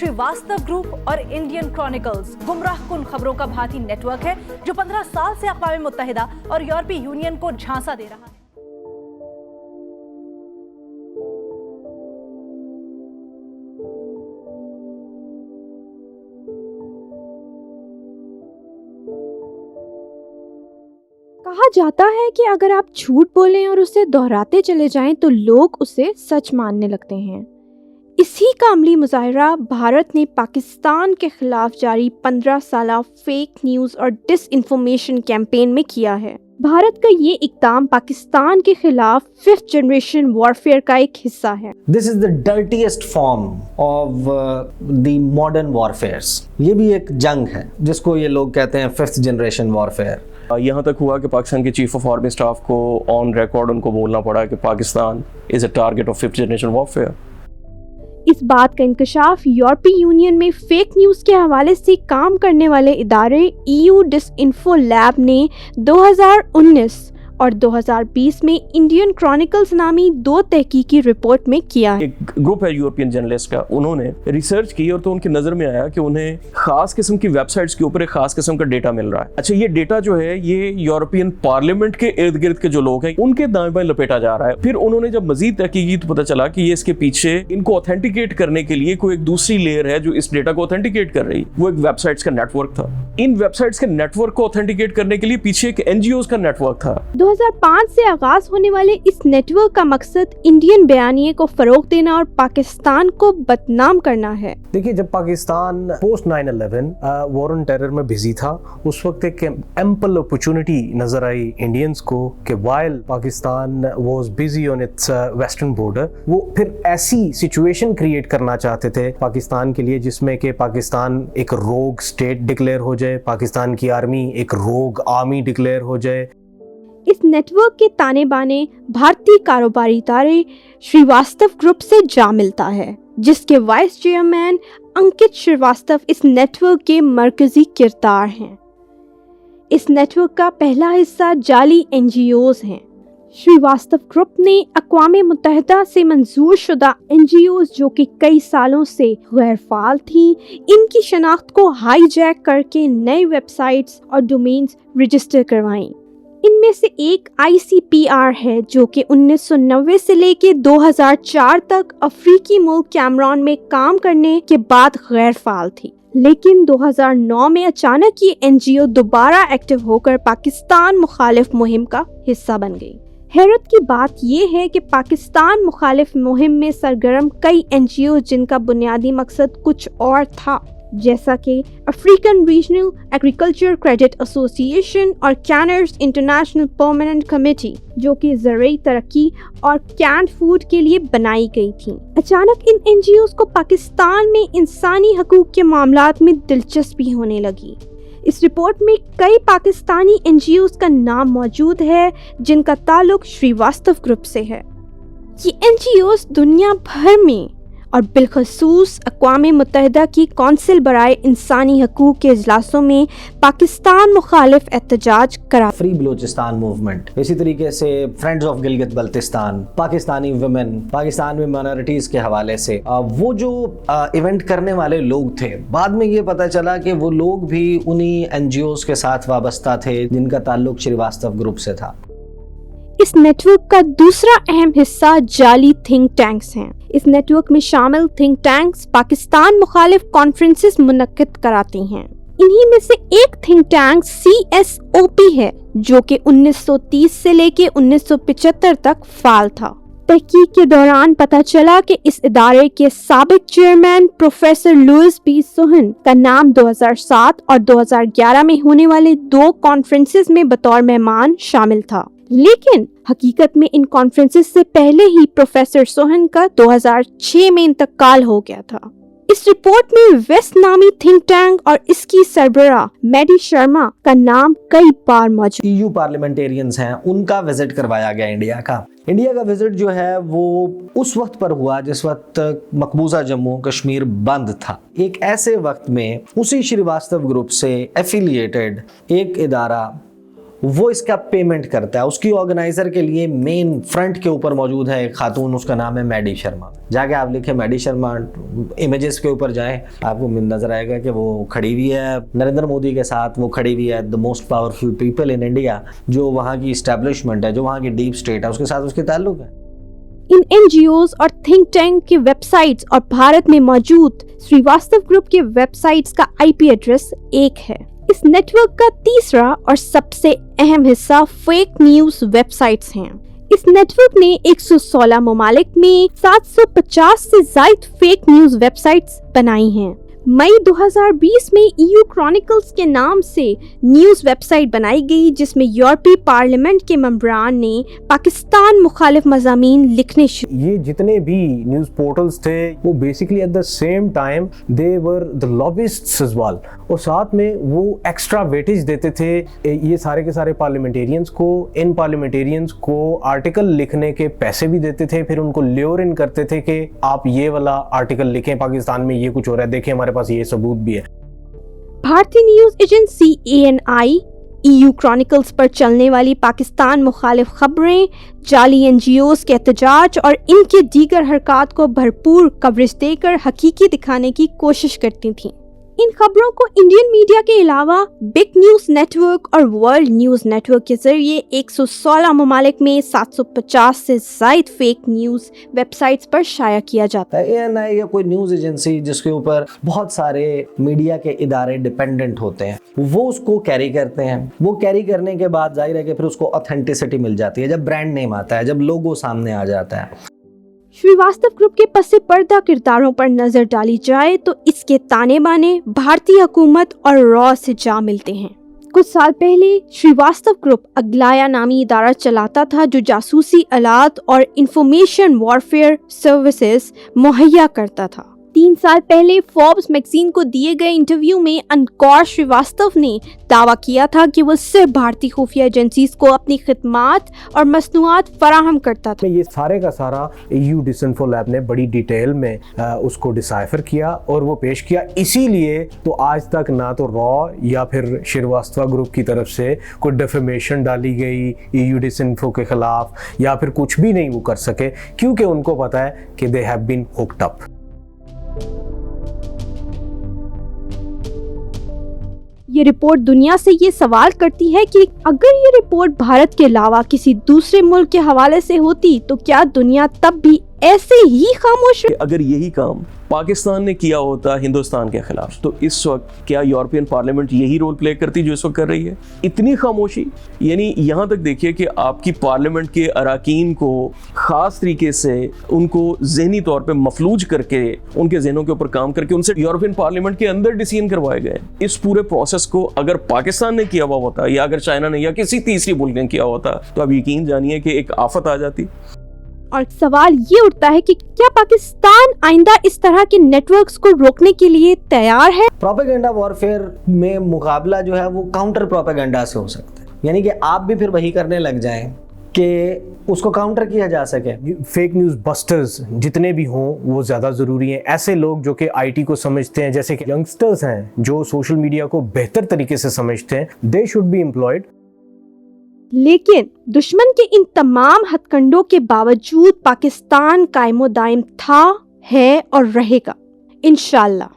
Srivastava group और Indian chronicles गुमराह कुन खबरों का भारती नेटवर्क है जो 15 साल से अक़वाम मुत्तहिदा और यूरोपीय यूनियन को झांसा दे रहा है। कहा जाता है कि अगर आप झूठ बोलें और उसे दोहराते चले जाएं तो लोग उसे सच मानने लगते हैं। इसी का अमली मुजाहरा भारत ने पाकिस्तान के खिलाफ जारी 15 साला फेक न्यूज़ और डिसइंफॉर्मेशन कैंपेन में किया है। भारत का ये इक़दाम पाकिस्तान के खिलाफ 5th जनरेशन वॉरफेयर का एक हिस्सा है। This is the dirtiest form of the modern warfares. ये भी एक जंग है जिसको ये लोग कहते हैं 5th जनरेशन वॉरफेयर। यहाँ तक हुआ कि पाकिस्तान के चीफ ऑफ आर्मी स्टाफ को ऑन रिकॉर्ड उनको बोलना पड़ा कि Pakistan is a target of 5th generation warfare. इस बात का इंकशाफ यूरोपीय यूनियन में फेक न्यूज़ के हवाले से काम करने वाले इदारे EU डिसइंफो लैब ने 2019 और 2020 में इंडियन क्रॉनिकल्स नामी 2 तहकीकी रिपोर्ट में किया है। एक ग्रुप है यूरोपियन जर्नलिस्ट का, उन्होंने रिसर्च की और तो उनकी नज़र में आया कि उन्हें खास किस्म की वेबसाइट्स के ऊपर एक खास किस्म का डेटा मिल रहा है। अच्छा, ये डेटा जो है ये यूरोपियन पार्लियामेंट के इर्द गिर्द के जो लोग हैं उनके दाएं बाएं लपेटा जा रहा है। फिर उन्होंने जब मजीद तहकीक की तो पता चला कि ये इसके पीछे इनको ऑथेंटिकेट करने के लिए कोई एक दूसरी लेयर है जो इस डेटा को ऑथेंटिकेट कर रही, वो एक वेबसाइट्स का नेटवर्क था। इन वेबसाइट्स के नेटवर्क को ऑथेंटिकेट करने के लिए पीछे एक NGOs का नेटवर्क था। 2005 से आगाज होने वाले इस नेटवर्क का मकसद इंडियन बयानिए को फरोग देना और पाकिस्तान को बदनाम करना है। देखिए, जब Pakistan post 9/11 war on terror में बिजी था, उस वक्त एक एम्पल अपॉर्चुनिटी नजर आई इंडियंस को कि while Pakistan was busy on it's western border, वो फिर ऐसी सिचुएशन क्रिएट करना चाहते थे पाकिस्तान के लिए जिसमें कि पाकिस्तान एक रोग स्टेट डिक्लेयर हो जाए, पाकिस्तान की आर्मी एक रोग आर्मी डिक्लेयर हो जाए। इस नेटवर्क के ताने बाने भारतीय कारोबारी इदारे श्रीवास्तव ग्रुप से जा मिलता है, जिसके वाइस चेयरमैन अंकित श्रीवास्तव इस नेटवर्क के मरकजी किरदार हैं। इस नेटवर्क का पहला हिस्सा जाली NGOs हैं। श्रीवास्तव ग्रुप ने अक़वाम मुत्तहिदा से मंजूर शुदा NGOs जो कि कई सालों से गैर फाल थी, इनकी शनाख्त को हाईजैक करके नए वेबसाइट्स और डोमेन्स रजिस्टर करवाईं। इनमें से एक ICPR है जो कि 1990 से लेके 2004 तक अफ्रीकी मुल्क कैमरून में काम करने के बाद गैर फाल थी, लेकिन 2009 में अचानक ये NGO दोबारा एक्टिव होकर पाकिस्तान मुखालिफ मुहिम का हिस्सा बन गई। हैरत की बात यह है कि पाकिस्तान मुखालिफ मुहिम में सरगर्म कई NGO जिनका बुनियादी मकसद कुछ और था, जैसा कि African regional agriculture credit association और कैनर्स इंटरनेशनल परमानेंट कमेटी, जो कि ज़रूरी तरक्की और कैंड फूड के लिए बनाई गई थी। अचानक इन NGOs को पाकिस्तान में इंसानी हकूक़ के मामलात में दिलचस्पी होने लगी। इस रिपोर्ट में कई पाकिस्तानी NGOs का नाम मौजूद है जिनका ताल्लुक श्रीवास्तव ग्रुप से है। ये NGOs दुनिया भर में और बिलखसूस अक़वाम मुत्तहिदा की कौंसिल बराए इंसानी हकूक़ के इजलासों में पाकिस्तान मुखालिफ एहतजाज करा। फ्री बलूचिस्तान मूवमेंट, इसी तरीके से friends of Gilgit Baltistan, Pakistani women, Pakistan में माइनॉरिटीज़ के हवाले से वो जो इवेंट करने वाले लोग थे, बाद में ये पता चला कि वो लोग भी उन्हीं NGOs के साथ वाबस्ता थे जिनका ताल्लुक श्रीवास्तव ग्रुप से था। इस नेटवर्क का दूसरा अहम हिस्सा जाली थिंक टैंक्स हैं। इस नेटवर्क में शामिल थिंक टैंक्स पाकिस्तान मुखालिफ कॉन्फ्रेंसेस मुनक्किद कराती हैं। इन्हीं में से एक थिंक टैंक CSOP है जो कि 1930 से लेके 1975 तक फाल था। तहकीक के दौरान पता चला कि इस इदारे के साबिक chairman professor Louis B. Sohan का नाम 2007 और 2011 में होने वाले 2 कॉन्फ्रेंसेस में बतौर मेहमान शामिल था, लेकिन हकीकत में इन कॉन्फ्रेंसेस से पहले ही प्रोफेसर सोहन का 2006 में इंतकाल हो गया था। इस रिपोर्ट में वेस्ट नामी थिंक टैंक और इसकी सरबराह मैडी शर्मा का नाम कई बार मौजूद। EU पार्लियामेंटेरियंस हैं, उनका विजिट करवाया गया इंडिया का। इंडिया का विजिट जो है वो उस वक्त पर हुआ जिस वक्त मकबूजा जम्मू कश्मीर बंद था। एक ऐसे वक्त में उसी श्रीवास्तव ग्रुप से एफिलिएटेड एक इदारा वो इसका पेमेंट करता है। उसकी ऑर्गेनाइजर के लिए मेन फ्रंट के ऊपर मौजूद है एक खातून, उसका नाम है मैडी शर्मा। जाके आप लिखे मैडी शर्मा, इमेजेस के ऊपर जाएं, आपको नजर आएगा कि वो खड़ी हुई है नरेंद्र मोदी के साथ, वो खड़ी हुई है the most powerful people in India, जो वहाँ की इस्टेब्लिशमेंट है, जो वहाँ की डीप स्टेट है, उसके साथ उसके ताल्लुक है। इन एनजीओज और थिंक टैंक के वेबसाइट्स और भारत में मौजूद श्रीवास्तव ग्रुप के वेबसाइट्स का आईपी एड्रेस एक है। इस नेटवर्क का तीसरा और सबसे अहम हिस्सा फेक न्यूज वेबसाइट्स हैं। इस नेटवर्क ने 116 ममालिक में 750 से ज्यादा फेक न्यूज वेबसाइट्स बनाई हैं। मई 2020 में EU क्रॉनिकल्स के नाम से न्यूज वेबसाइट बनाई गई, जिसमें यूरोपीय पार्लियामेंट के मेंबरान ने पाकिस्तान मुखालिफ मज़ामीन लिखने शुरू। ये जितने भी न्यूज़ पोर्टल्स थे वो basically at the same time they were the lobbyists as well, और साथ में वो एक्स्ट्रा वेटेज देते थे ये सारे के सारे पार्लियामेंटेरियंस को। इन पार्लियामेंटेरियंस को आर्टिकल लिखने के पैसे भी देते थे, फिर उनको ल्योर इन करते थे कि आप ये वाला आर्टिकल लिखें, पाकिस्तान में ये कुछ हो रहा है, देखें हमारे पास ये सबूत भी है। भारतीय news agency ANI EU chronicles पर चलने वाली पाकिस्तान मुखालिफ खबरें, जाली NGOs के एहतजाज और इनके दीगर हरकत को भरपूर कवरेज देकर हकीकी दिखाने की कोशिश करती थीं। इन खबरों को इंडियन मीडिया के अलावा बिग न्यूज नेटवर्क और वर्ल्ड न्यूज नेटवर्क के जरिए 116 ममालिक में 750 से ज्यादा फेक न्यूज वेबसाइट्स पर शाया किया जाता है। ANI या कोई न्यूज एजेंसी जिसके ऊपर बहुत सारे मीडिया के इदारे डिपेंडेंट होते हैं, वो उसको कैरी करते हैं। वो कैरी करने के बाद जाहिर है कि फिर उसको ऑथेंटिसिटी मिल जाती है जब ब्रांड नेम आता है, जब लोगो सामने आ जाता है। श्रीवास्तव ग्रुप के पसे पर्दा किरदारों पर नजर डाली जाए तो इसके ताने बाने भारतीय हुकूमत और रॉ से जा मिलते हैं। कुछ साल पहले श्रीवास्तव ग्रुप अगलाया नामी इदारा चलाता था, जो जासूसी आलात और इंफॉर्मेशन वॉरफेयर सर्विसेज मुहैया करता था। 3 साल पहले फोर्ब्स मैगजीन को दिए गए इंटरव्यू में अनकौर श्रीवास्तव ने दावा किया था कि वो सिर्फ भारतीय खुफिया एजेंसीज को अपनी खिदमात और मसनूआत फराहम करता था। ये सारे का सारा EU डिसइंफो लैब ने बड़ी डिटेल में उसको डिसाइफर किया और वो पेश किया। इसीलिए तो आज तक ना तो रॉ या फिर श्रीवास्तव ग्रुप की तरफ से कोई डेफेमेशन डाली गई EU डिसइंफो के खिलाफ या फिर कुछ भी नहीं वो कर सके, क्योंकि उनको पता है कि they have been hooked up. ये रिपोर्ट दुनिया से ये सवाल करती है कि अगर ये रिपोर्ट भारत के अलावा किसी दूसरे मुल्क के हवाले से होती तो क्या दुनिया तब भी ऐसे ही खामोश? अगर यही काम पाकिस्तान ने किया होता हिंदुस्तान के खिलाफ, तो इस वक्त क्या यूरोपियन पार्लियामेंट यही रोल प्ले करती जो इस वक्त कर रही है? इतनी खामोशी, यानी यहाँ तक देखिए कि आपकी पार्लियामेंट के अराकीन को खास तरीके से उनको जहनी तौर पे मफलूज करके, उनके जहनों के ऊपर काम करके उनसे यूरोपियन पार्लियामेंट के अंदर डिसीजन करवाए गए। इस पूरे प्रोसेस को अगर पाकिस्तान ने किया हुआ होता या अगर चाइना ने या किसी तीसरी मुल्क ने किया होता तो अब यकीन जानिए कि एक आफत आ जाती। और सवाल ये उठता है कि क्या पाकिस्तान आइंदा इस तरह के नेटवर्क्स को रोकने के लिए तैयार है? प्रोपेगेंडा वॉरफेयर में मुकाबला जो है वो काउंटर प्रोपेगेंडा से हो सकता है, यानी कि आप भी फिर वही करने लग जाएं कि उसको काउंटर किया जा सके। फेक न्यूज़ बस्टर्स जितने भी हों वो ज़्यादा ज़रूरी हैं। ऐसे लोग जो कि IT को समझते हैं, जैसे कि यंगस्टर्स हैं जो सोशल मीडिया को बेहतर तरीके से समझते हैं, दे शुड बी एम्प्लॉयड। लेकिन दुश्मन के इन तमाम हथकंडों के बावजूद पाकिस्तान कायमो दायम था, है और रहेगा इंशाअल्लाह।